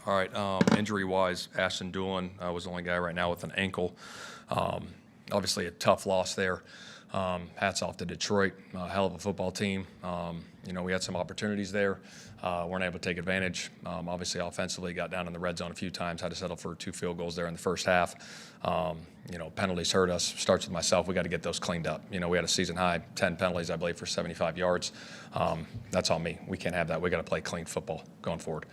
All right. Injury-wise, Ashton Doolin was the only guy right now with an ankle. Obviously, a tough loss there. Hats off to Detroit, hell of a football team. We had some opportunities there, weren't able to take advantage. Obviously, offensively, got down in the red zone a few times, had to settle for 2 field goals there in the first half. Penalties hurt us. Starts with myself. We got to get those cleaned up. We had a season high 10 penalties, I believe, for 75 yards. That's on me. We can't have that. We got to play clean football going forward.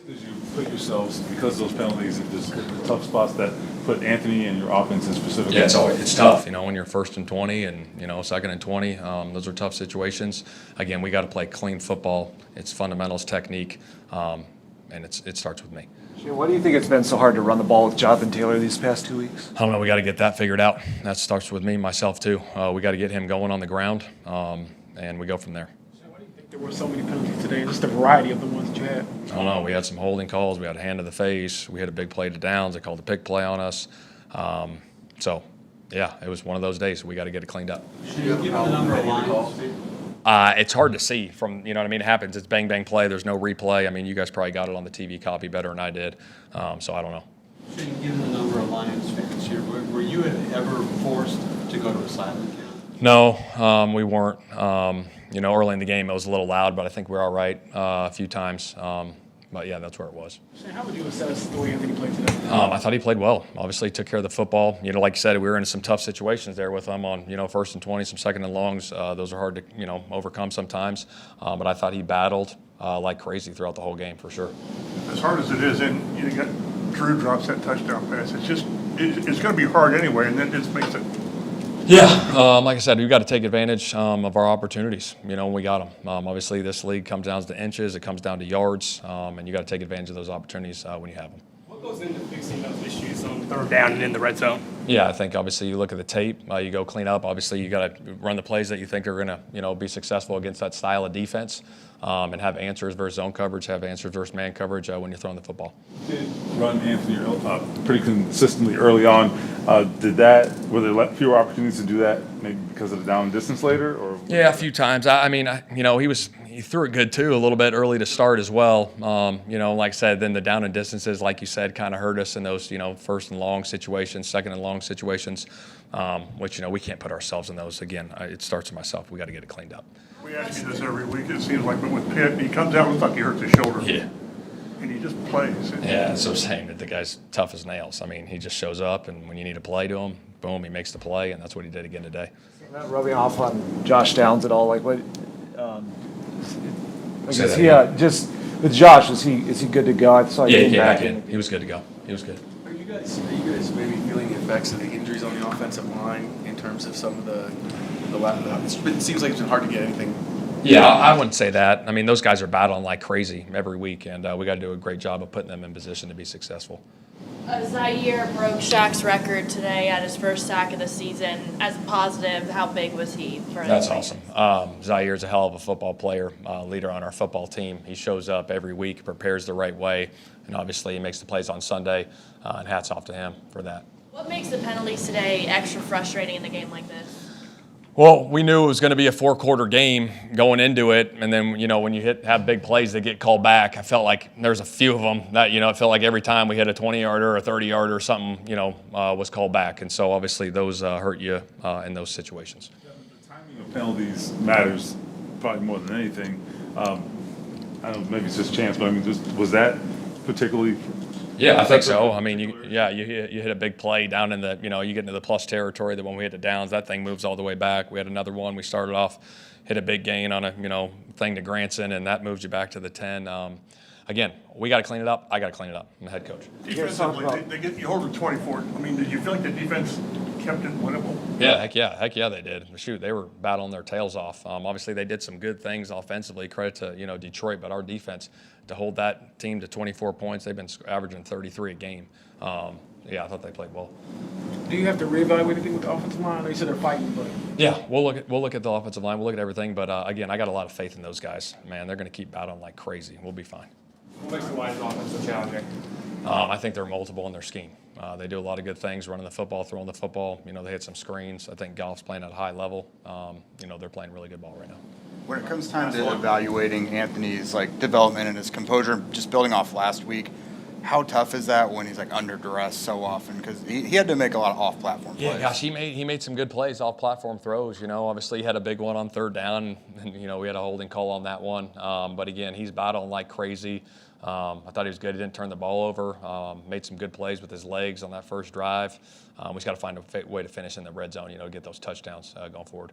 Did you put yourselves, because of those penalties, in just the tough spots that put Anthony and your offense in specific? Yeah, it's tough. When you're 1st and 20 and 2nd and 20, those are tough situations. Again, we got to play clean football. It's fundamentals, technique, and it starts with me. Shane, why do you think it's been so hard to run the ball with Jonathan Taylor these past 2 weeks? I don't know. We got to get that figured out. That starts with me, myself too. We got to get him going on the ground, and we go from there. There were so many penalties today, just a variety of the ones that you had. I don't know. We had some holding calls. We had a hand to the face. We had a big play to downs. They called a pick play on us. It was one of those days. We got to get it cleaned up. Should you give the number of lines? It's hard to see from, it happens. It's bang, bang play. There's no replay. You guys probably got it on the TV copy better than I did. So I don't know. Should you give the number of Lions fans here? Were you ever forced to go to a silent count? No, we weren't. Early in the game it was a little loud, but I think we were all right a few times. But yeah, that's where it was. Shane, how would you assess the way Anthony played today? I thought he played well. Obviously, took care of the football. Like you said, we were in some tough situations there with him on 1st and 20, some 2nd and longs. Those are hard to overcome sometimes. But I thought he battled like crazy throughout the whole game for sure. As hard as it is, and you got Drew drops that touchdown pass. It's going to be hard anyway, and then it just makes it. Yeah, like I said, we've got to take advantage of our opportunities, when we got them. Obviously, this league comes down to inches, it comes down to yards, and you got to take advantage of those opportunities when you have them. What goes into fixing those issues on 3rd down and in the red zone? Yeah, I think obviously you look at the tape, you go clean up. Obviously, you got to run the plays that you think are going to, be successful against that style of defense, and have answers versus zone coverage, have answers versus man coverage when you're throwing the football. Did run Anthony pretty consistently early on. Were there fewer opportunities to do that, maybe because of the down distance later, or? Yeah, a few times. He threw it good too, a little bit early to start as well. Like I said, then the down and distances, like you said, kind of hurt us in those, 1st and long situations, 2nd and long situations, which, we can't put ourselves in those. Again, it starts with myself. We got to get it cleaned up. We ask you this every week. It seems like, but with Pitt, he comes out, looks like he hurts his shoulder. Yeah. And he just plays. Yeah, that's what I'm saying. That the guy's tough as nails. He just shows up, and when you need a play to him, boom, he makes the play, and that's what he did again today. Is that rubbing off on Josh Downs at all? Like what? Is he just with Josh? Is he good to go? I saw you back in. He was good to go. He was good. Are you guys maybe feeling the effects of the injuries on the offensive line in terms of some of the it seems like it's been hard to get anything. Yeah, I wouldn't say that. Those guys are battling like crazy every week, and we got to do a great job of putting them in position to be successful. Zaire broke Shaq's record today at his first sack of the season. As a positive, how big was he for That's awesome. Zaire's a hell of a football player, leader on our football team. He shows up every week, prepares the right way, and obviously he makes the plays on Sunday, and hats off to him for that. What makes the penalties today extra frustrating in a game like this? Well, we knew it was going to be a 4-quarter game going into it, and then when you have big plays that get called back, I felt like there's a few of them that it felt like every time we hit a 20-yarder or a 30-yarder or something was called back, and so obviously those hurt you in those situations. The timing of penalties matters probably more than anything. I don't know, maybe it's just chance, but was that particularly? Yeah, I think so. You hit a big play down in the, you get into the plus territory. That when we hit the downs, that thing moves all the way back. We had another one. We started off, hit a big gain on a, thing to Granson, and that moves you back to the 10. Again, we got to clean it up. I got to clean it up. I'm the head coach. Defensively, they get you hold to 24. Did you feel like the defense kept it winnable? Yeah, heck yeah, they did. Shoot, they were battling their tails off. Obviously, they did some good things offensively. Credit to Detroit, but our defense to hold that team to 24 points. They've been averaging 33 a game. I thought they played well. Do you have to reevaluate anything with the offensive line? You said they're fighting, but yeah, we'll look at the offensive line. We'll look at everything. But again, I got a lot of faith in those guys. Man, they're going to keep battling like crazy. We'll be fine. what makes the Lions offense so challenging? I think they're multiple in their scheme. They do a lot of good things, running the football, throwing the football. They hit some screens. I think Goff's playing at a high level. They're playing really good ball right now. When it comes time to evaluating Anthony's development and his composure, just building off last week, how tough is that when he's like under duress so often? Because he had to make a lot of off-platform plays. Yeah, gosh, he made some good plays off platform throws. You know, obviously he had a big one on third down, and you know we had a holding call on that one. But again, he's battling like crazy. I thought he was good. He didn't turn the ball over. Made some good plays with his legs on that first drive. We just got to find a way to finish in the red zone. You know, get those touchdowns going forward.